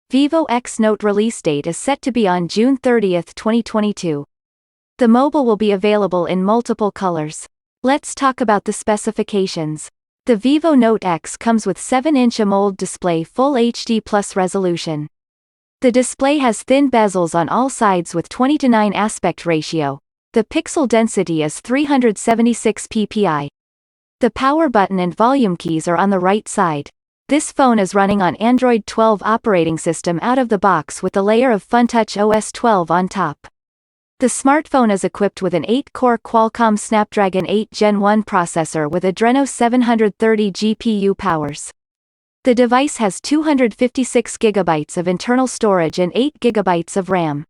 Vivo X Note release date is set to be on June 30, 2022. The mobile will be available in multiple colors. Let's talk about the specifications. The Vivo Note X comes with 7-inch Amoled display Full HD Plus resolution. The display has thin bezels on all sides with 20:9 aspect ratio. The pixel density is 376 ppi. The power button and volume keys are on the right side. This phone is running on Android 12 operating system out of the box with a layer of FunTouch OS 12 on top. The smartphone is equipped with an 8-core Qualcomm Snapdragon 8 Gen 1 processor with Adreno 730 GPU powers. The device has 256GB of internal storage and 8GB of RAM.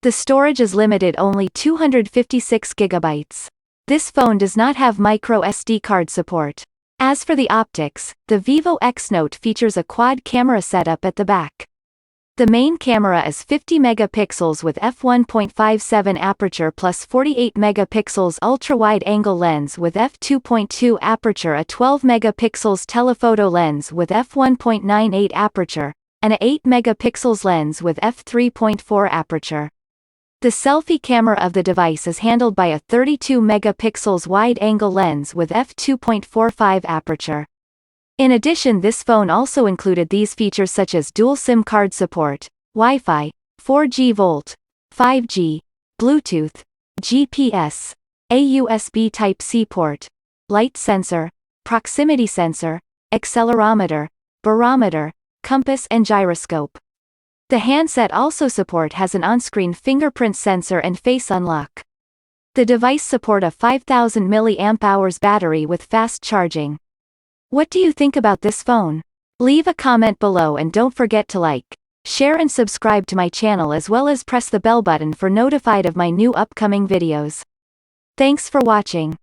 The storage is limited only 256GB. This phone does not have micro SD card support. As for the optics, the Vivo X Note features a quad camera setup at the back. The main camera is 50 megapixels with f1.57 aperture plus 48 megapixels ultra-wide-angle lens with f2.2 aperture, a 12 megapixels telephoto lens with f1.98 aperture, and a 8 megapixels lens with f3.4 aperture. The selfie camera of the device is handled by a 32 megapixels wide-angle lens with f2.45 aperture. In addition, this phone also included these features such as dual SIM card support, Wi-Fi, 4G Volt, 5G, Bluetooth, GPS, a USB Type-C port, light sensor, proximity sensor, accelerometer, barometer, compass and gyroscope. The handset also has an on-screen fingerprint sensor and face unlock. The device supports a 5000 mAh battery with fast charging. What do you think about this phone? Leave a comment below and don't forget to like, share and subscribe to my channel as well as press the bell button for notified of my new upcoming videos. Thanks for watching.